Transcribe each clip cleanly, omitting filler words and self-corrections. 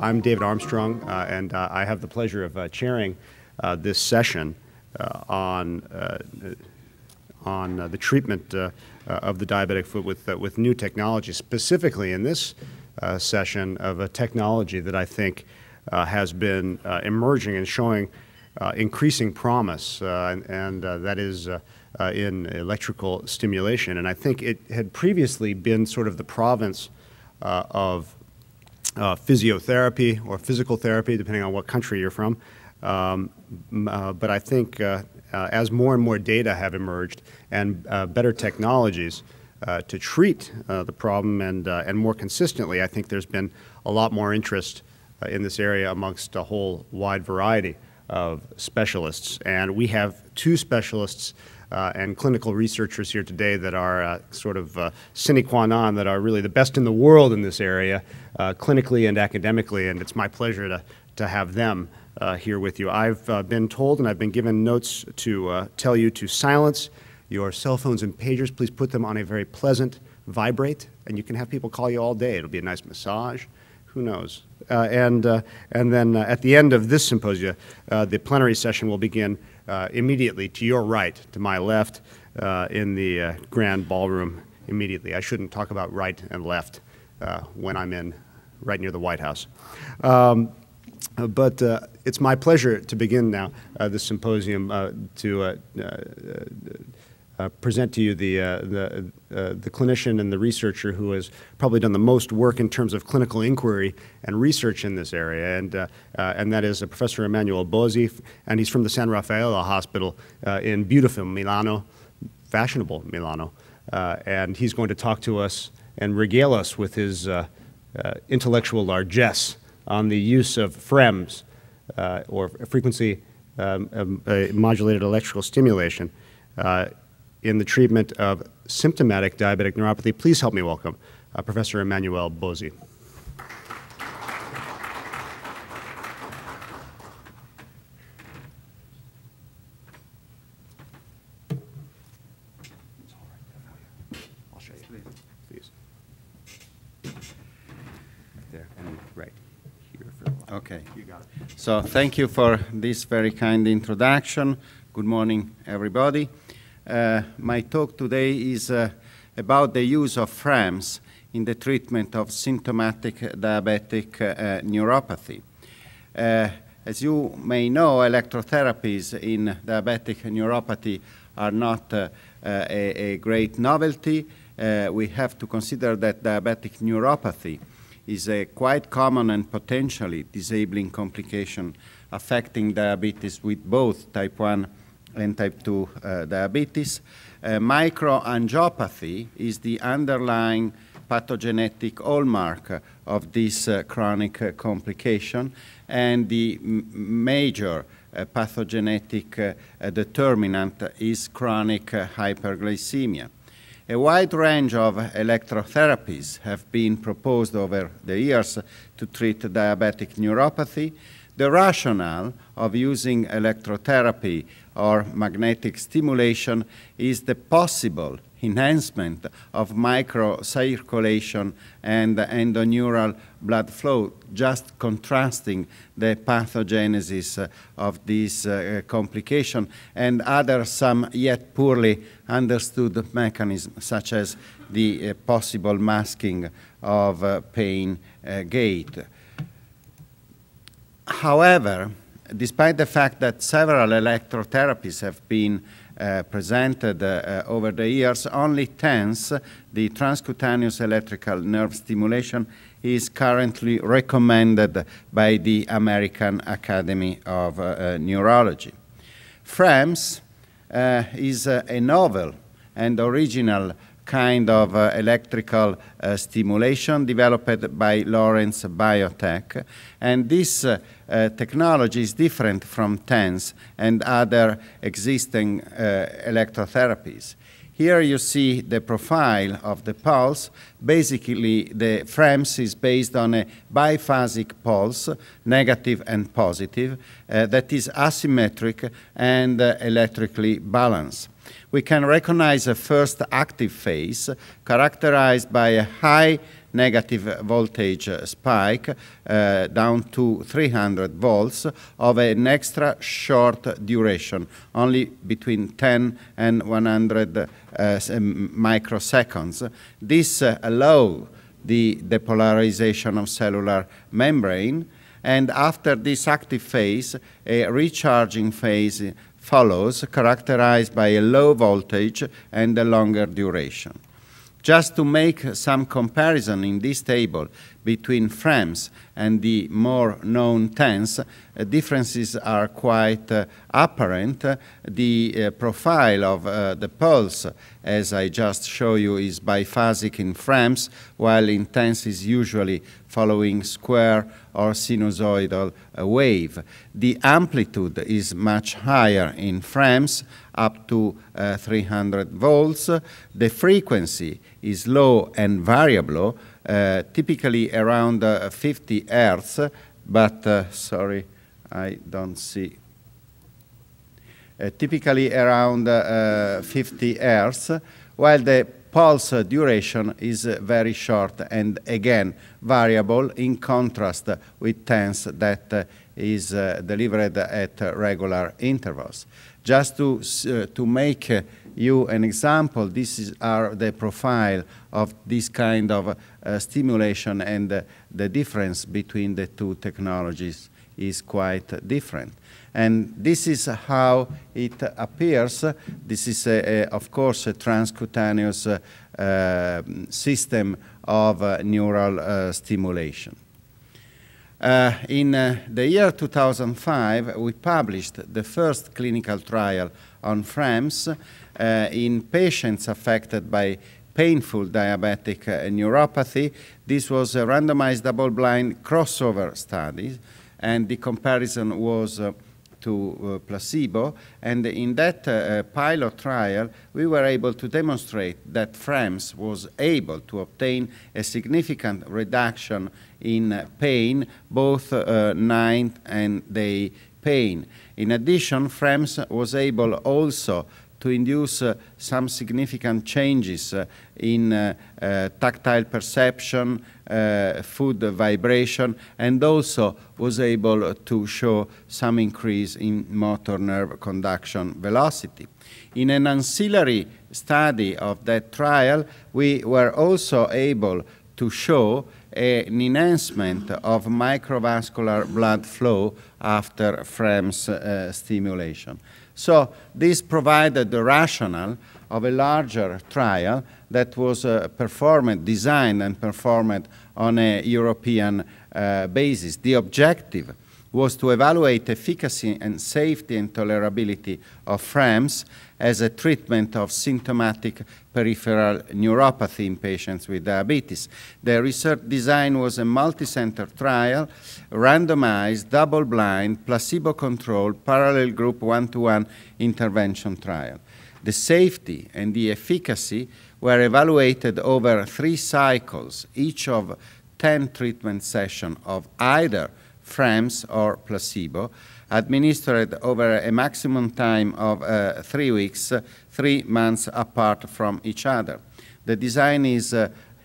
I'm David Armstrong, and I have the pleasure of chairing this session on the treatment of the diabetic foot with new technology, specifically in this session of a technology that I think has been emerging and showing increasing promise, and that is in electrical stimulation. And I think it had previously been sort of the province of physiotherapy or physical therapy, depending on what country you're from. But I think as more and more data have emerged and better technologies to treat the problem and more consistently, I think there's been a lot more interest in this area amongst a whole wide variety of specialists. And we have two specialists and clinical researchers here today that are sort of sine qua non, that are really the best in the world in this area, clinically and academically, and it's my pleasure to have them here with you. I've been told and I've been given notes to tell you to silence your cell phones and pagers. Please put them on a very pleasant vibrate, and you can have people call you all day. It'll be a nice massage. Who knows? And then at the end of this symposia, the plenary session will begin immediately to your right, to my left, in the grand ballroom immediately. I shouldn't talk about right and left when I'm in right near the White House. But it's my pleasure to begin now this symposium to present to you the clinician and the researcher who has probably done the most work in terms of clinical inquiry and research in this area, and that is Professor Emanuele Bosi, and he's from the San Raffaele Hospital in beautiful Milano, fashionable Milano, and he's going to talk to us and regale us with his intellectual largesse on the use of FREMS, or frequency modulated electrical stimulation, in the treatment of symptomatic diabetic neuropathy. Please help me welcome Professor Emanuele Bosi. I'll show you, please. There, and right here for the line. Okay. You got it. So thank you for this very kind introduction. Good morning, everybody. My talk today is about the use of FREMS in the treatment of symptomatic diabetic neuropathy. As you may know, electrotherapies in diabetic neuropathy are not a great novelty. We have to consider that diabetic neuropathy is a quite common and potentially disabling complication affecting diabetes with both type 1 and type 2 diabetes. Microangiopathy is the underlying pathogenetic hallmark of this chronic complication, and the major pathogenetic determinant is chronic hyperglycemia. A wide range of electrotherapies have been proposed over the years to treat diabetic neuropathy. The rationale of using electrotherapy or magnetic stimulation is the possible enhancement of microcirculation and endoneural blood flow, just contrasting the pathogenesis of this complication and other some yet poorly understood mechanisms, such as the possible masking of pain gate. However, despite the fact that several electrotherapies have been presented over the years, only TENS, the transcutaneous electrical nerve stimulation, is currently recommended by the American Academy of Neurology. FREMS is a novel and original kind of electrical stimulation developed by Lawrence Biotech, and this technology is different from TENS and other existing electrotherapies. Here you see the profile of the pulse. Basically, the FREMS is based on a biphasic pulse, negative and positive, that is asymmetric and electrically balanced. We can recognize a first active phase characterized by a high negative voltage spike down to 300 volts of an extra short duration, only between 10 and 100 microseconds. This allows the depolarization of cellular membrane, and after this active phase, a recharging phase follows, characterized by a low voltage and a longer duration. Just to make some comparison in this table between FREMS and the more known TENS, differences are quite apparent. The profile of the pulse, as I just showed you, is biphasic in FREMS, while in TENS is usually following square or sinusoidal wave. The amplitude is much higher in FREMS, up to 300 volts. The frequency is low and variable, typically around 50 hertz, but sorry, I don't see. Typically around 50 hertz, while the pulse duration is very short and again variable, in contrast with TENS that is delivered at regular intervals. Just to make you an example, these are the profile of this kind of stimulation, and the difference between the two technologies is quite different. And this is how it appears. This is, of course, a transcutaneous system of neural stimulation. In the year 2005, we published the first clinical trial on FREMS in patients affected by painful diabetic neuropathy. This was a randomized double-blind crossover study, and the comparison was to placebo. And in that pilot trial, we were able to demonstrate that FREMS was able to obtain a significant reduction in pain, both night and day pain. In addition, FREMS was able also to induce some significant changes in tactile perception, food vibration, and also was able to show some increase in motor nerve conduction velocity. In an ancillary study of that trial, we were also able to show an enhancement of microvascular blood flow after FREMS stimulation. So this provided the rationale of a larger trial that was designed and performed on a European basis. The objective was to evaluate efficacy and safety and tolerability of FREMS as a treatment of symptomatic peripheral neuropathy in patients with diabetes. The research design was a multi-center trial, randomized, double-blind, placebo-controlled, parallel group 1-to-1 intervention trial. The safety and the efficacy were evaluated over 3 cycles, each of 10 treatment sessions of either FREMS or placebo, administered over a maximum time of 3 weeks, 3 months apart from each other. The design is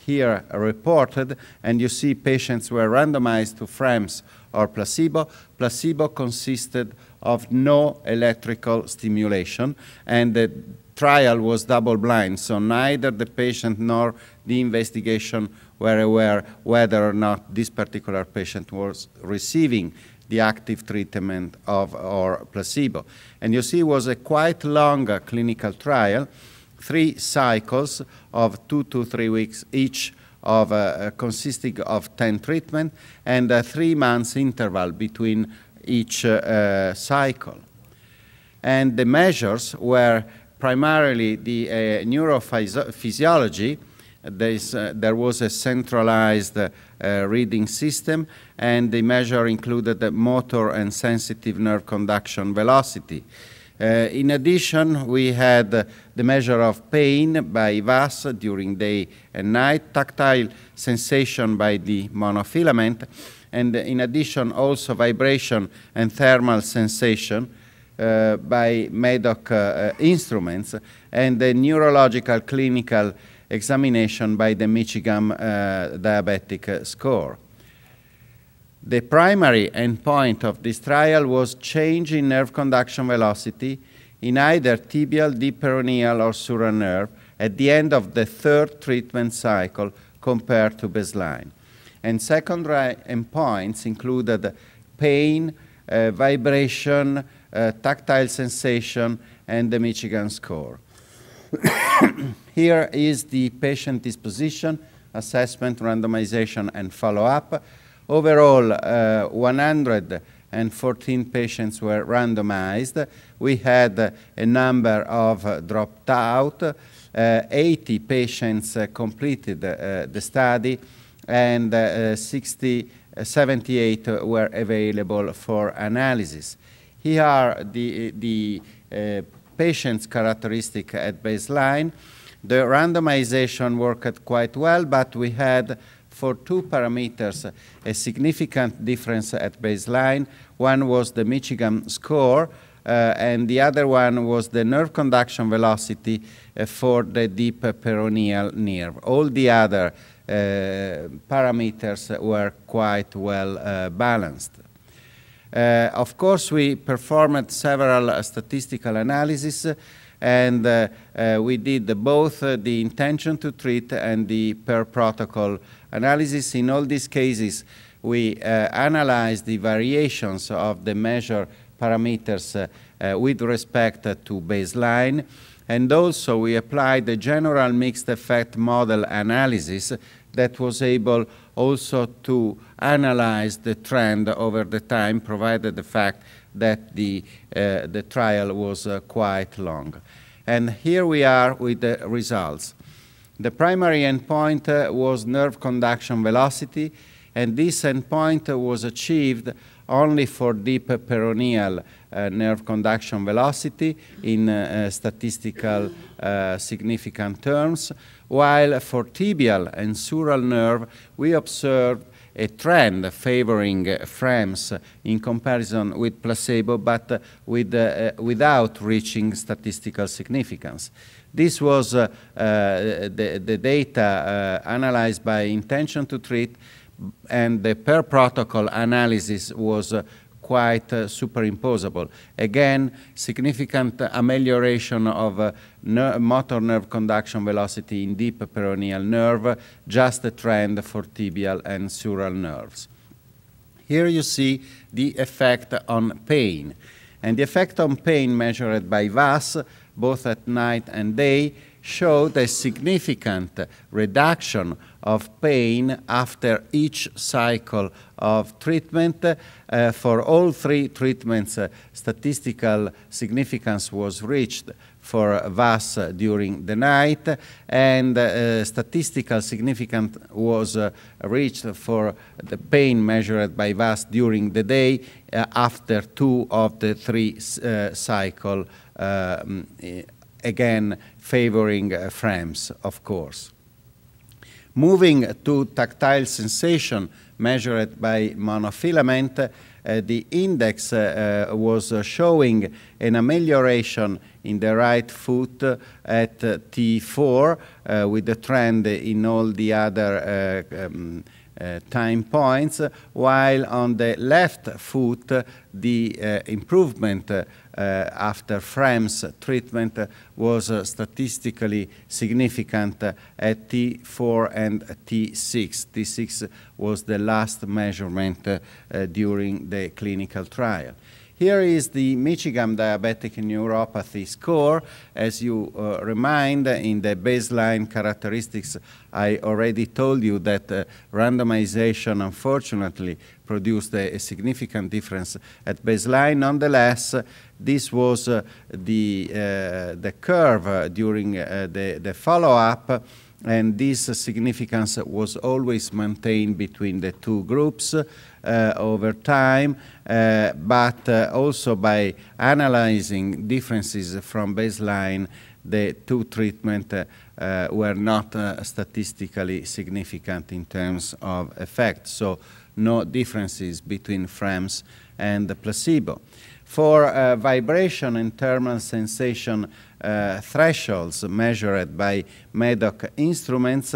here reported, and you see patients were randomized to FREMS or placebo. Placebo consisted of no electrical stimulation, and the trial was double-blind, so neither the patient nor the investigation were aware whether or not this particular patient was receiving the active treatment of or placebo. And you see it was a quite long clinical trial, 3 cycles of 2 to 3 weeks each, of consisting of 10 treatment, and a 3 months interval between each cycle. And the measures were primarily the neurophysiology. There was a centralized reading system, and the measure included the motor and sensitive nerve conduction velocity. In addition, we had the measure of pain by VAS during day and night, tactile sensation by the monofilament, and in addition also vibration and thermal sensation. by MEDOC instruments, and the neurological clinical examination by the Michigan diabetic score. The primary endpoint of this trial was change in nerve conduction velocity in either tibial, deep peroneal, or sural nerve at the end of the third treatment cycle compared to baseline. And secondary endpoints included pain, vibration, tactile sensation, and the Michigan score. Here is the patient disposition, assessment, randomization, and follow-up. Overall, 114 patients were randomized. We had a number of dropped out. 80 patients completed the study, and 78 were available for analysis. Here are the patient's characteristics at baseline. The randomization worked quite well, but we had for two parameters a significant difference at baseline. One was the Michigan score, and the other one was the nerve conduction velocity for the deep peroneal nerve. All the other parameters were quite well balanced. Of course, we performed several statistical analyses, and we did both the intention to treat and the per protocol analysis. In all these cases, we analyzed the variations of the measure parameters with respect to baseline, and also we applied the general mixed effect model analysis that was able also to analyze the trend over the time, provided the fact that the trial was quite long. And here we are with the results. The primary endpoint was nerve conduction velocity, and this endpoint was achieved only for deep peroneal nerve conduction velocity in statistical significant terms, while for tibial and sural nerve we observed a trend favoring FREMS in comparison with placebo, but without reaching statistical significance. This was the data analyzed by intention to treat, and the per protocol analysis was quite superimposable. Again, significant amelioration of motor nerve conduction velocity in deep peroneal nerve, just a trend for tibial and sural nerves. Here you see the effect on pain. And the effect on pain measured by VAS, both at night and day, showed a significant reduction of pain after each cycle of treatment. For all three treatments, statistical significance was reached for VAS during the night, and statistical significance was reached for the pain measured by VAS during the day after 2 of the 3 cycles, again favoring FREMS, of course. Moving to tactile sensation measured by monofilament, the index was showing an amelioration in the right foot at T4 with the trend in all the other time points, while on the left foot the improvement after FREMS treatment was statistically significant at T4 and T6. T6 was the last measurement during the clinical trial. Here is the Michigan Diabetic Neuropathy score. As you remind, in the baseline characteristics, I already told you that randomization, unfortunately, produced a significant difference at baseline. Nonetheless, this was the curve during the follow-up, and this significance was always maintained between the two groups over time, but also by analyzing differences from baseline, the two treatments were not statistically significant in terms of effect, so no differences between FREMS and the placebo. For vibration and thermal sensation thresholds measured by MEDOC instruments,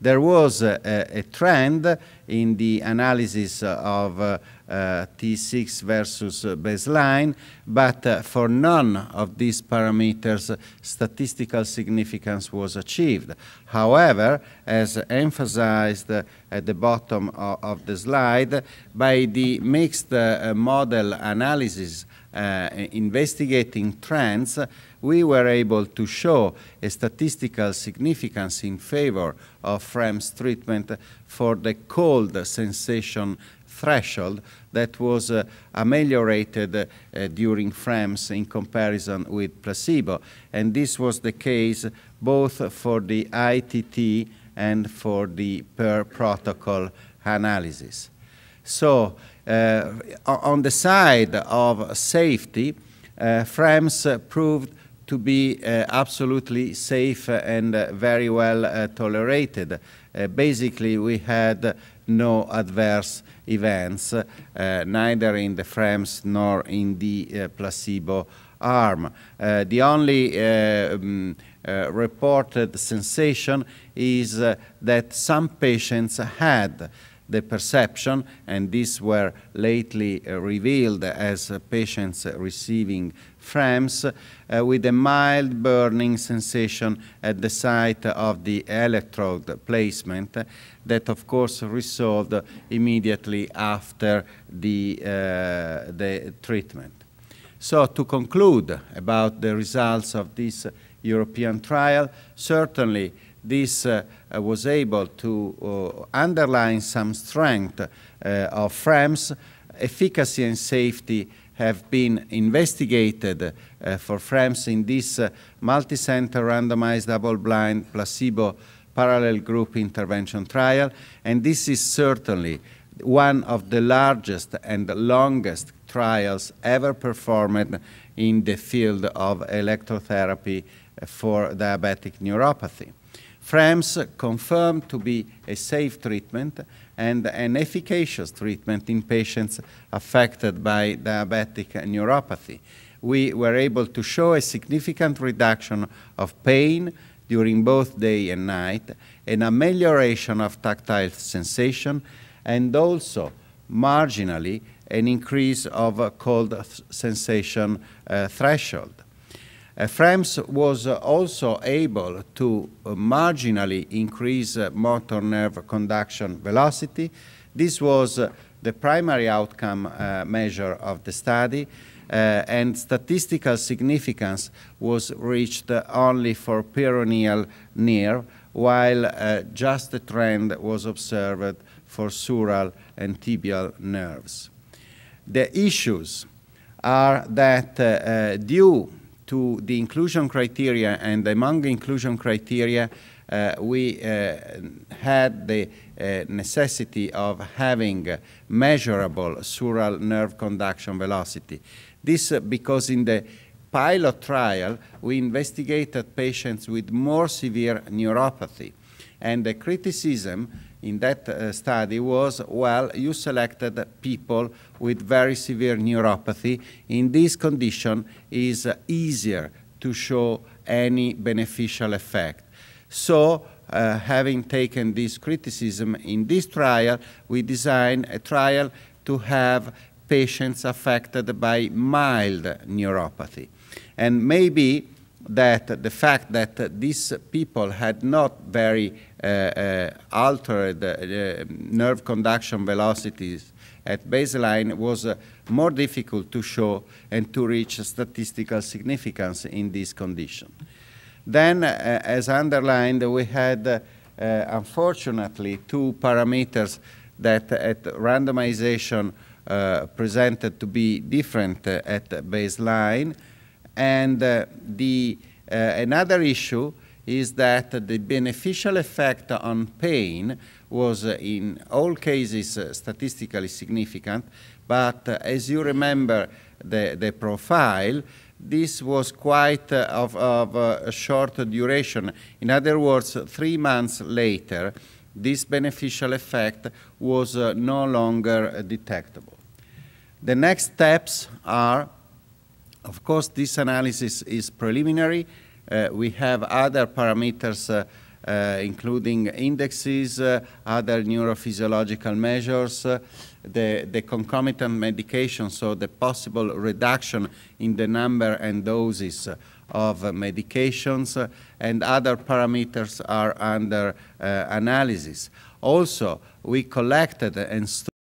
there was a trend in the analysis of T6 versus baseline, but for none of these parameters statistical significance was achieved. However, as emphasized at the bottom of the slide, by the mixed model analysis investigating trends, we were able to show a statistical significance in favor of FREMS treatment for the cold sensation threshold that was ameliorated during FREMS in comparison with placebo. And this was the case both for the ITT and for the per protocol analysis. So on the side of safety, FREMS proved to be absolutely safe and very well tolerated. Basically, we had no adverse events, neither in the FREMS nor in the placebo arm. The only reported sensation is that some patients had the perception, and these were lately revealed as patients receiving FREMS, with a mild burning sensation at the site of the electrode placement that, of course, resolved immediately after the treatment. So to conclude about the results of this European trial, certainly this was able to underline some strength of FREMS. Efficacy and safety have been investigated for FREMS in this multicenter randomized double-blind placebo parallel group intervention trial, and this is certainly one of the largest and longest trials ever performed in the field of electrotherapy for diabetic neuropathy. FREMS confirmed to be a safe treatment and an efficacious treatment in patients affected by diabetic neuropathy. We were able to show a significant reduction of pain during both day and night, an amelioration of tactile sensation, and also marginally an increase of cold sensation threshold. FREMS was also able to marginally increase motor nerve conduction velocity. This was the primary outcome measure of the study, and statistical significance was reached only for peroneal nerve, while just a trend was observed for sural and tibial nerves. The issues are that due to the inclusion criteria, and among the inclusion criteria, we had the necessity of having measurable sural nerve conduction velocity. This because in the pilot trial, we investigated patients with more severe neuropathy. And the criticism in that study was, well, you selected people with very severe neuropathy. In this condition, it is easier to show any beneficial effect. So, having taken this criticism in this trial, we designed a trial to have patients affected by mild neuropathy. And maybe that the fact that these people had not very altered nerve conduction velocities at baseline was more difficult to show and to reach statistical significance in this condition. Then, as underlined, we had, unfortunately, two parameters that at randomization presented to be different at baseline. And another issue is that the beneficial effect on pain was in all cases statistically significant, but as you remember the profile, this was quite of a short duration. In other words, 3 months later, this beneficial effect was no longer detectable. The next steps are Of course, this analysis is preliminary. We have other parameters including indexes, other neurophysiological measures, the concomitant medication, so the possible reduction in the number and doses of medications, and other parameters are under analysis. Also, we collected and